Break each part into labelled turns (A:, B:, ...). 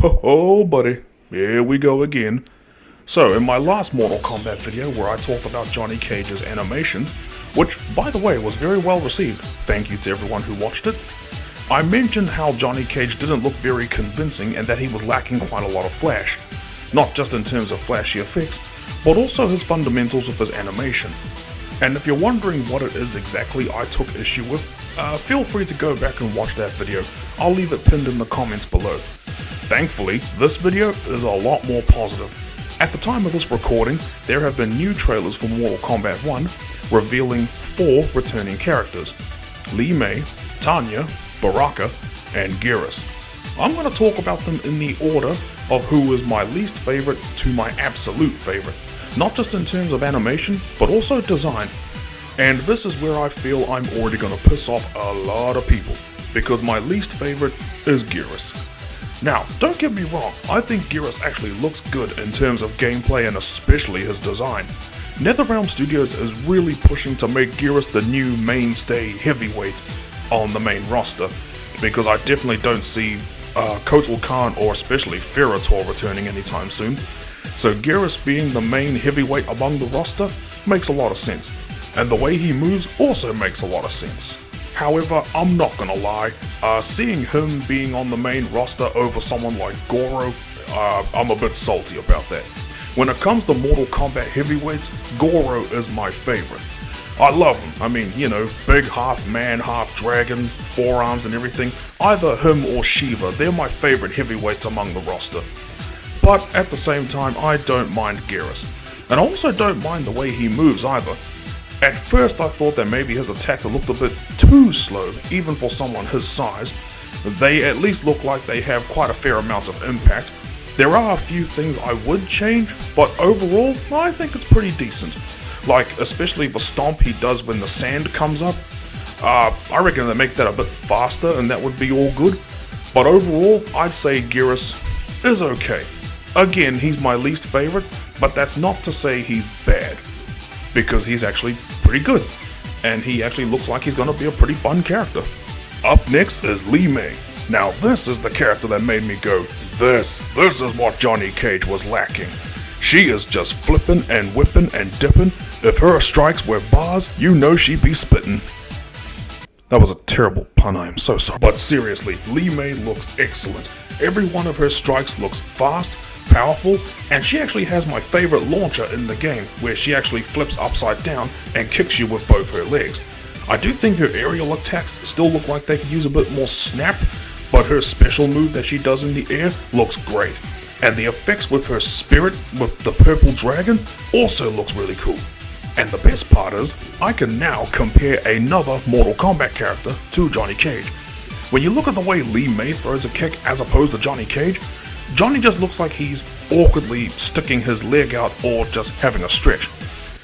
A: Oh, buddy, here we go again. So, in my last Mortal Kombat video where I talked about Johnny Cage's animations, which, by the way, was very well received, thank you to everyone who watched it, I mentioned how Johnny Cage didn't look very convincing and that he was lacking quite a lot of flash. Not just in terms of flashy effects, but also his fundamentals of his animation. And if you're wondering what it is exactly I took issue with, feel free to go back and watch that video. I'll leave it pinned in the comments below. Thankfully, this video is a lot more positive. At the time of this recording, there have been new trailers for Mortal Kombat 1 revealing 4 returning characters: Li Mei, Tanya, Baraka, and Geras. I'm going to talk about them in the order of who is my least favorite to my absolute favorite, not just in terms of animation, but also design. And this is where I feel I'm already going to piss off a lot of people, because my least favorite is Geras. Now, don't get me wrong, I think Geras actually looks good in terms of gameplay and especially his design. NetherRealm Studios is really pushing to make Geras the new mainstay heavyweight on the main roster, because I definitely don't see Kotal Khan or especially Ferrator returning anytime soon. So Geras being the main heavyweight among the roster makes a lot of sense, and the way he moves also makes a lot of sense. However, I'm not gonna lie, seeing him being on the main roster over someone like Goro, I'm a bit salty about that. When it comes to Mortal Kombat heavyweights, Goro is my favorite. I love him. I mean, you know, big half man, half dragon, forearms and everything. Either him or Shiva, they're my favorite heavyweights among the roster. But at the same time, I don't mind Geras. And I also don't mind the way he moves either. At first I thought that maybe his attack looked a bit too slow, even for someone his size. They at least look like they have quite a fair amount of impact. There are a few things I would change, but overall, I think it's pretty decent. Like, especially the stomp he does when the sand comes up. I reckon they make that a bit faster and that would be all good. But overall, I'd say Geras is okay. Again, he's my least favorite, but that's not to say he's bad, because he's actually pretty good, and he actually looks like he's gonna be a pretty fun character. Up next is Li Mei. Now this is the character that made me go, this is what Johnny Cage was lacking. She is just flipping and whipping and dipping. If her strikes were bars, you know she'd be spitting. That was a terrible pun, I am so sorry. But seriously, Li Mei looks excellent. Every one of her strikes looks fast, powerful, and she actually has my favorite launcher in the game, where she actually flips upside down and kicks you with both her legs. I do think her aerial attacks still look like they could use a bit more snap, but her special move that she does in the air looks great. And the effects with her spirit with the purple dragon also looks really cool. And the best part is, I can now compare another Mortal Kombat character to Johnny Cage. When you look at the way Li Mei throws a kick as opposed to Johnny Cage, Johnny just looks like he's awkwardly sticking his leg out or just having a stretch.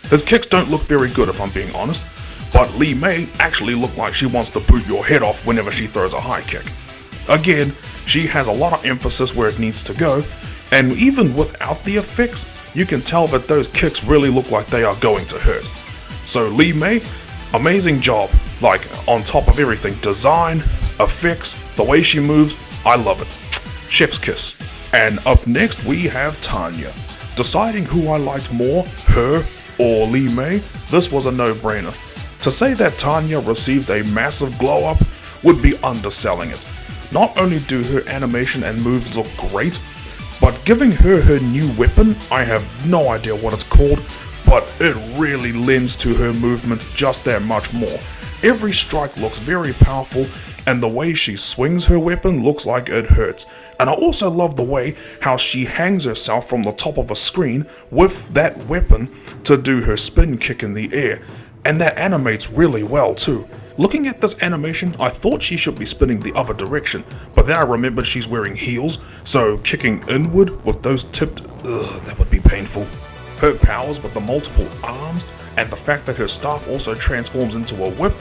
A: His kicks don't look very good if I'm being honest, but Li Mei actually looks like she wants to boot your head off whenever she throws a high kick. Again, she has a lot of emphasis where it needs to go, and even without the effects, you can tell that those kicks really look like they are going to hurt. So Li Mei, amazing job. Like, on top of everything, design, effects, the way she moves, I love it. Chef's kiss. And up next we have Tanya. Deciding who I liked more, her or Li Mei, this was a no-brainer. To say that Tanya received a massive glow-up would be underselling it. Not only do her animation and moves look great, but giving her new weapon, I have no idea what it's called, but it really lends to her movement just that much more. Every strike looks very powerful, and the way she swings her weapon looks like it hurts. And I also love the way how she hangs herself from the top of a screen with that weapon to do her spin kick in the air, and that animates really well too. Looking at this animation, I thought she should be spinning the other direction, but then I remembered she's wearing heels, so kicking inward with those tipped, that would be painful. Her powers with the multiple arms, and the fact that her staff also transforms into a whip,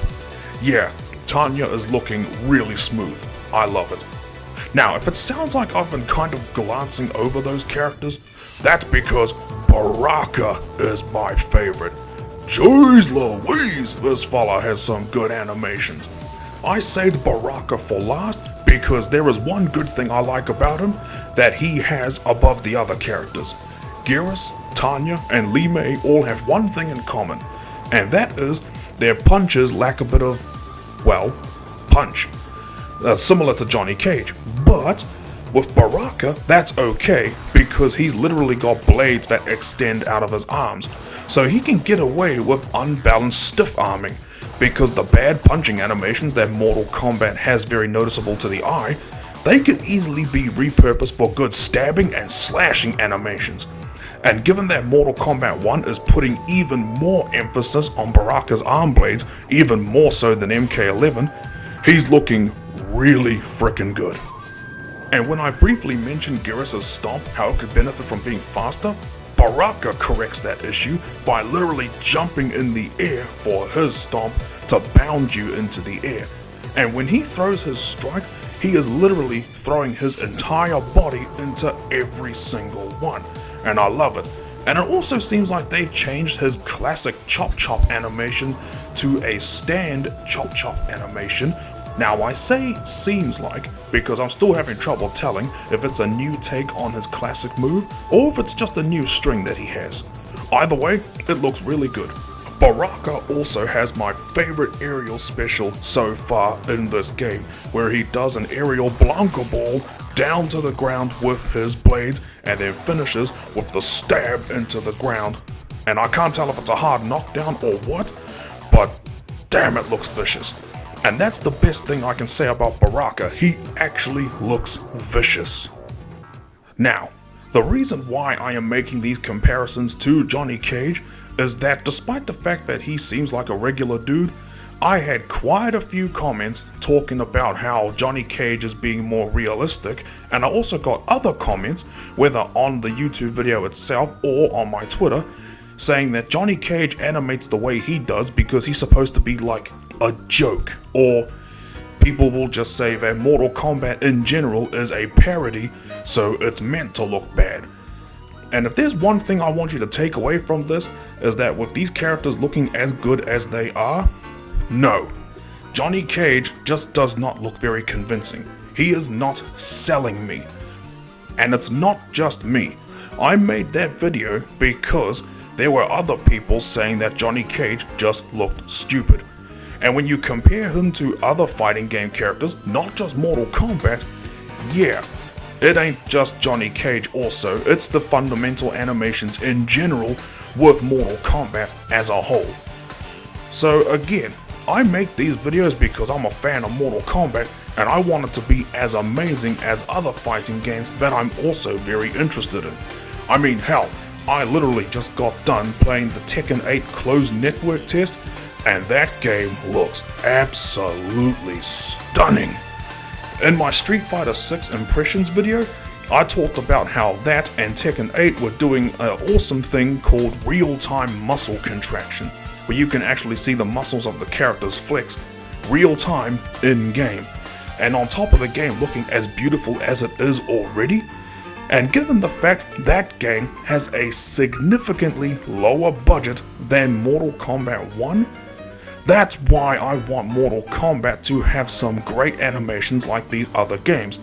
A: yeah, Tanya is looking really smooth. I love it. Now, if it sounds like I've been kind of glancing over those characters, that's because Baraka is my favorite. Jeez Louise, this fella has some good animations. I saved Baraka for last because there is one good thing I like about him that he has above the other characters. Geras, Tanya, and Lee May all have one thing in common, and that is their punches lack a bit of, well, punch. Similar to Johnny Cage, but with Baraka, that's okay because he's literally got blades that extend out of his arms, so he can get away with unbalanced stiff arming because the bad punching animations that Mortal Kombat has very noticeable to the eye, they can easily be repurposed for good stabbing and slashing animations. And given that Mortal Kombat 1 is putting even more emphasis on Baraka's arm blades, even more so than MK11, he's looking really frickin' good. And when I briefly mentioned Geras' stomp, how it could benefit from being faster, Baraka corrects that issue by literally jumping in the air for his stomp to bound you into the air. And when he throws his strikes, he is literally throwing his entire body into every single one. And I love it. And it also seems like they changed his classic chop chop animation to a stand chop chop animation. Now I say seems like because I'm still having trouble telling if it's a new take on his classic move or if it's just a new string that he has. Either way, it looks really good. Baraka also has my favorite aerial special so far in this game, where he does an aerial Blanca ball down to the ground with his blades and then finishes with the stab into the ground. And I can't tell if it's a hard knockdown or what, but damn, it looks vicious. And that's the best thing I can say about Baraka, he actually looks vicious. Now, the reason why I am making these comparisons to Johnny Cage is that despite the fact that he seems like a regular dude, I had quite a few comments talking about how Johnny Cage is being more realistic, and I also got other comments, whether on the YouTube video itself or on my Twitter, saying that Johnny Cage animates the way he does because he's supposed to be like a joke, or people will just say that Mortal Kombat in general is a parody, so it's meant to look bad. And if there's one thing I want you to take away from this, is that with these characters looking as good as they are, no, Johnny Cage just does not look very convincing. He is not selling me. And it's not just me. I made that video because there were other people saying that Johnny Cage just looked stupid. And when you compare him to other fighting game characters, not just Mortal Kombat, yeah, it ain't just Johnny Cage also, it's the fundamental animations in general with Mortal Kombat as a whole. So again, I make these videos because I'm a fan of Mortal Kombat and I want it to be as amazing as other fighting games that I'm also very interested in. I mean, hell, I literally just got done playing the Tekken 8 closed network test, and that game looks absolutely stunning. In my Street Fighter 6 impressions video, I talked about how that and Tekken 8 were doing an awesome thing called real-time muscle contraction, where you can actually see the muscles of the characters flex real-time in-game. And on top of the game looking as beautiful as it is already, and given the fact that game has a significantly lower budget than Mortal Kombat 1, that's why I want Mortal Kombat to have some great animations like these other games,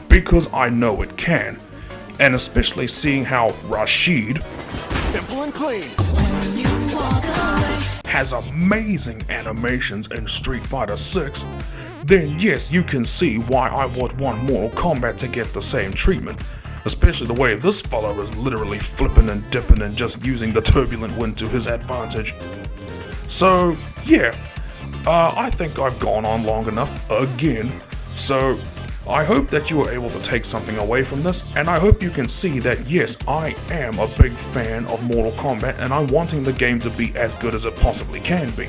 A: because I know it can. And especially seeing how Rashid,
B: simple and clean,
A: has amazing animations in Street Fighter 6, then yes, you can see why I would want Mortal Kombat to get the same treatment. Especially the way this fella is literally flipping and dipping and just using the turbulent wind to his advantage. So yeah, I think I've gone on long enough again. So I hope that you were able to take something away from this, and I hope you can see that yes, I am a big fan of Mortal Kombat and I'm wanting the game to be as good as it possibly can be.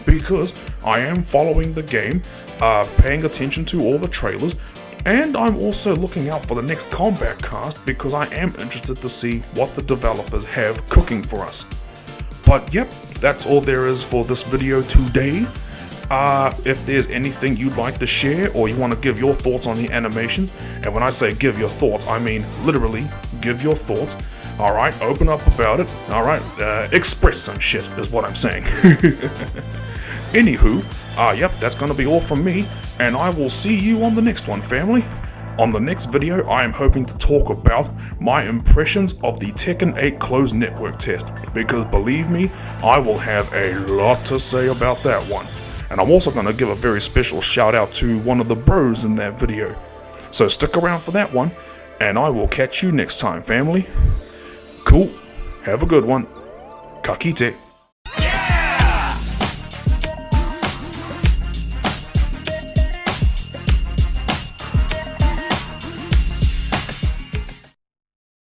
A: Because I am following the game, paying attention to all the trailers, and I'm also looking out for the next Combat Cast because I am interested to see what the developers have cooking for us. But yep, that's all there is for this video today. If there's anything you'd like to share or you want to give your thoughts on the animation, and when I say give your thoughts, I mean literally give your thoughts. Alright, open up about it. Alright, express some shit is what I'm saying. Anywho, yep, that's gonna be all from me, and I will see you on the next one, family. On the next video, I am hoping to talk about my impressions of the Tekken 8 closed network test, because believe me, I will have a lot to say about that one. And I'm also going to give a very special shout out to one of the bros in that video. So stick around for that one, and I will catch you next time, family. Cool. Have a good one. Kakite.